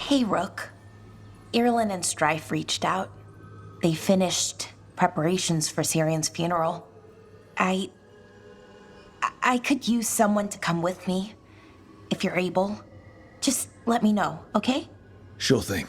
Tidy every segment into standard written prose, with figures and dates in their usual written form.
Hey, Rook. Irulan and Strife reached out. They finished preparations for Syrian's funeral. I could use someone to come with me, if you're able. Just let me know, okay? Sure thing.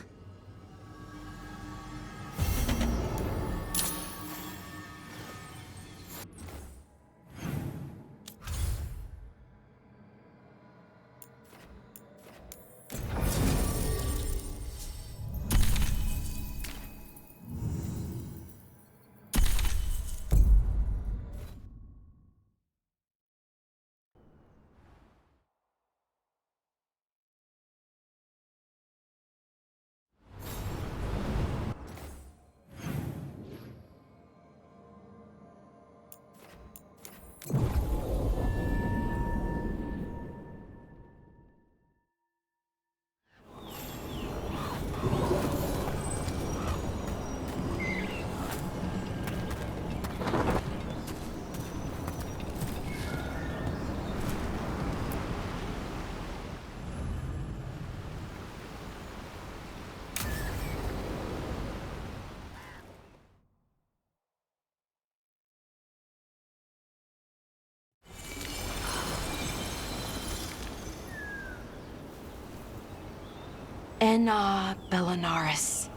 Enna Bellinaris.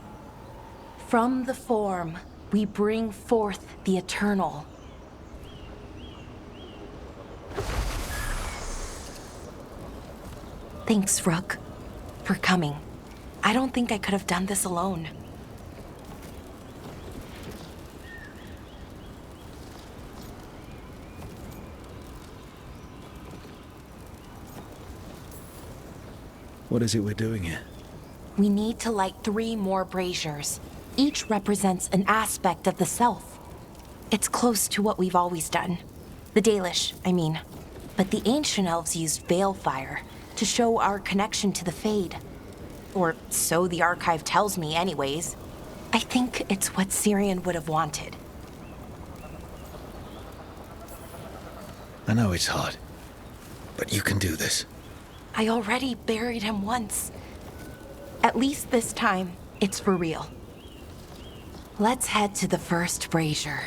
From the form, we bring forth the eternal. Thanks, Rook, for coming. I don't think I could have done this alone. What is it we're doing here? We need to light 3 more braziers. Each represents an aspect of the self. It's close to what we've always done. The Dalish, I mean. But the ancient elves used Veilfire to show our connection to the Fade. Or so the archive tells me anyways. I think it's what Syrian would have wanted. I know it's hard, but you can do this. I already buried him once. At least this time, it's for real. Let's head to the first brazier.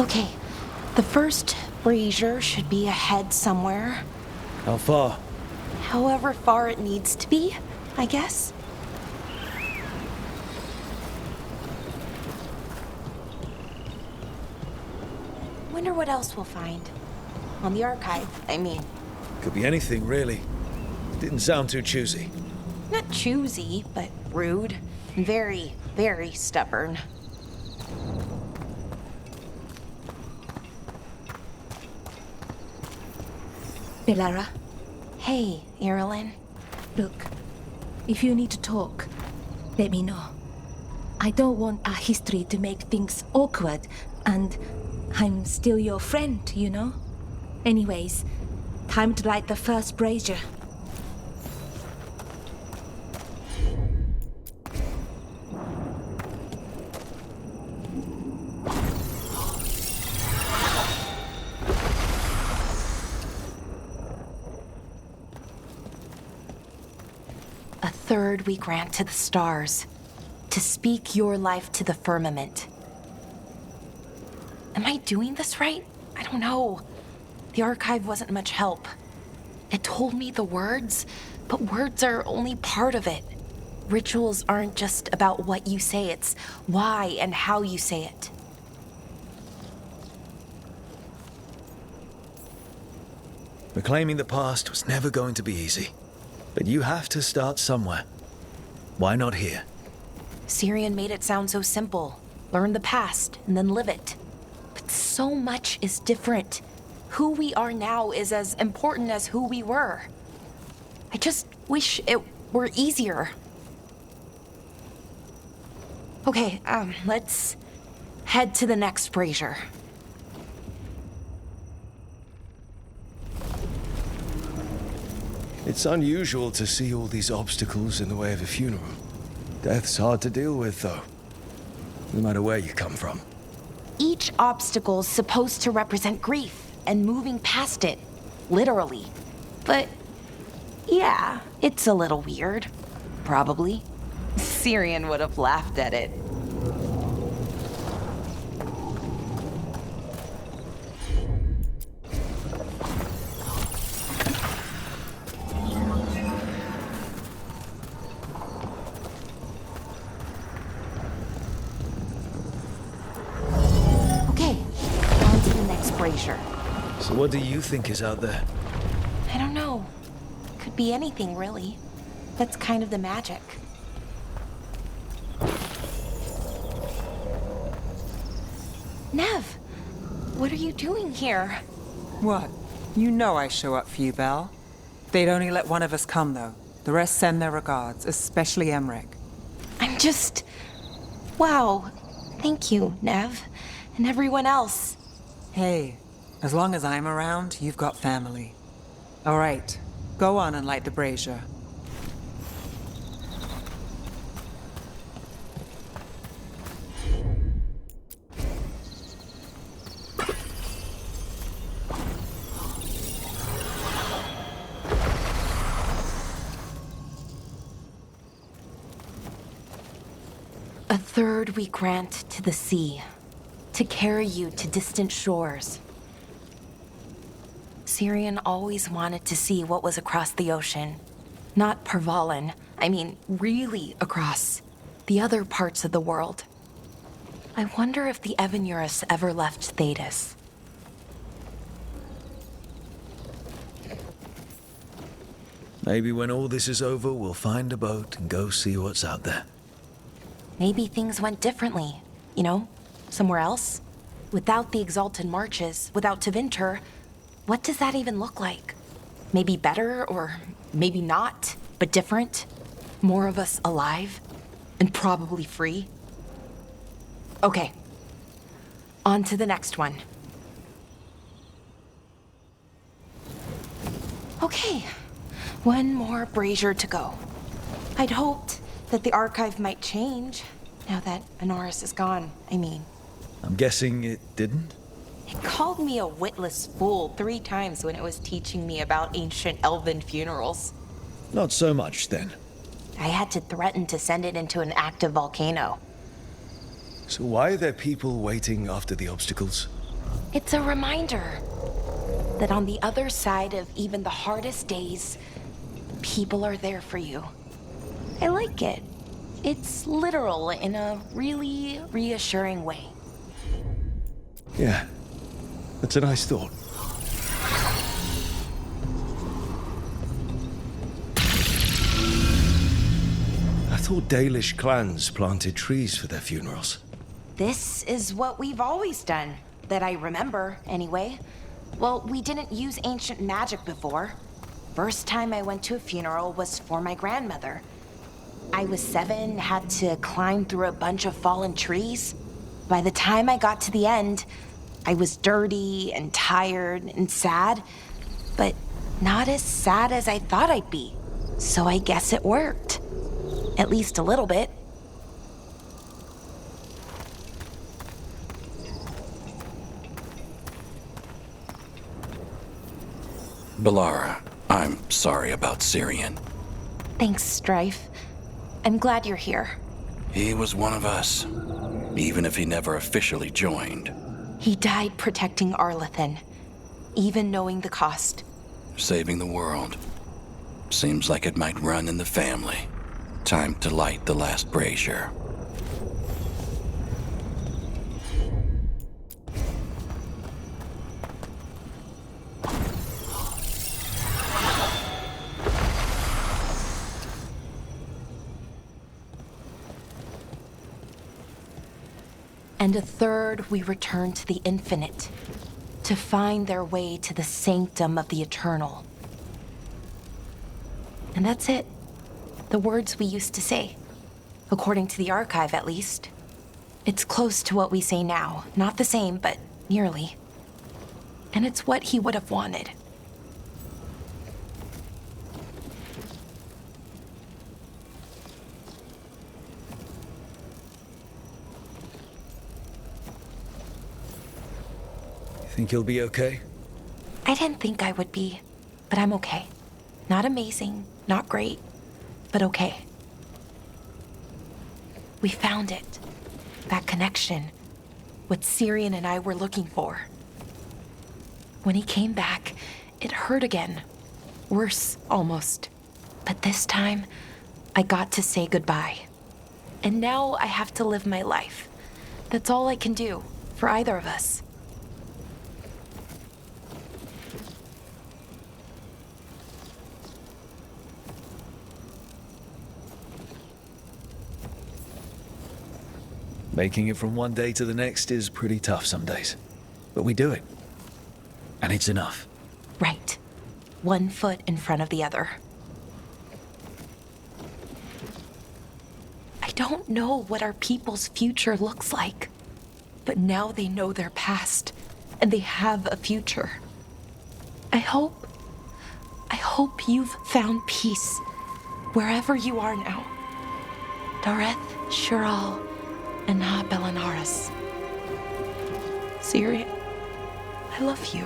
Okay, the first brazier should be ahead somewhere. How far? However far it needs to be, I guess. Wonder what else we'll find. On the archive, I mean. Could be anything, really. Didn't sound too choosy. Not choosy, but rude. Very, very stubborn. Belara, Hey, Irulan. look, if you need to talk, let me know. I don't want our history to make things awkward, and I'm still your friend, you know? Anyways, time to light the first brazier. A third we grant to the stars, to speak your life to the firmament. Am I doing this right? I don't know. The archive wasn't much help. It told me the words, but words are only part of it. Rituals aren't just about what you say, it's why and how you say it. Reclaiming the past was never going to be easy. But you have to start somewhere. Why not here? Syrian made it sound so simple. Learn the past and then live it. But so much is different. Who we are now is as important as who we were. I just wish it were easier. Okay, let's head to the next brazier. It's unusual to see all these obstacles in the way of a funeral. Death's hard to deal with, though, no matter where you come from. Each obstacle's supposed to represent grief and moving past it, literally. But Yeah, it's a little weird. Probably. Syrian would have laughed at it. Okay, on to the next brazier. So what do you think is out there? I don't know. Could be anything, really. That's kind of the magic. Nev, what are you doing here? What? You know I show up for you, Belle. They'd only let one of us come, though. The rest send their regards, especially Emmerich. I'm just... Wow. Thank you, Nev. And everyone else. Hey, as long as I'm around, you've got family. All right, go on and light the brazier. A third we grant to the sea, to carry you to distant shores. Syrian always wanted to see what was across the ocean. Not Pervalin, I mean really across. The other parts of the world. I wonder if the Evanurus ever left Thetis. Maybe when all this is over, we'll find a boat and go see what's out there. Maybe things went differently, you know, somewhere else. Without the Exalted Marches, without Tevinter, what does that even look like? Maybe better, or maybe not, but different? More of us alive, and probably free? Okay, on to the next one. Okay, one more brazier to go. I'd hoped that the archive might change, now that Anaris is gone, I mean. I'm guessing it didn't? It called me a witless fool 3 times when it was teaching me about ancient elven funerals. Not so much, then. I had to threaten to send it into an active volcano. So why are there people waiting after the obstacles? It's a reminder that on the other side of even the hardest days, people are there for you. I like it. It's literal in a really reassuring way. Yeah, that's a nice thought. I thought Dalish clans planted trees for their funerals. This is what we've always done, that I remember, anyway. Well, we didn't use ancient magic before. First time I went to a funeral was for my grandmother. I was 7, had to climb through a bunch of fallen trees. By the time I got to the end, I was dirty and tired and sad, but not as sad as I thought I'd be. So I guess it worked. At least a little bit. Balara, I'm sorry about Syrian. Thanks, Strife. I'm glad you're here. He was one of us, even if he never officially joined. He died protecting Arlathan, even knowing the cost. Saving the world. Seems like it might run in the family. Time to light the last brazier. And a third we return to the infinite, to find their way to the sanctum of the eternal. And that's it. The words we used to say. According to the archive, at least. It's close to what we say now. Not the same, but nearly. And it's what he would have wanted. Think you'll be okay? I didn't think I would be, but I'm okay. Not amazing, not great, but okay. We found it. That connection. What Syrian and I were looking for. When he came back, it hurt again. Worse, almost. But this time, I got to say goodbye. And now I have to live my life. That's all I can do, for either of us. Making it from one day to the next is pretty tough some days. But we do it. And it's enough. Right. One foot in front of the other. I don't know what our people's future looks like. But now they know their past. And they have a future. I hope you've found peace. Wherever you are now. Dareth, Shiral, and Ha Belanaris. Syrian, I love you.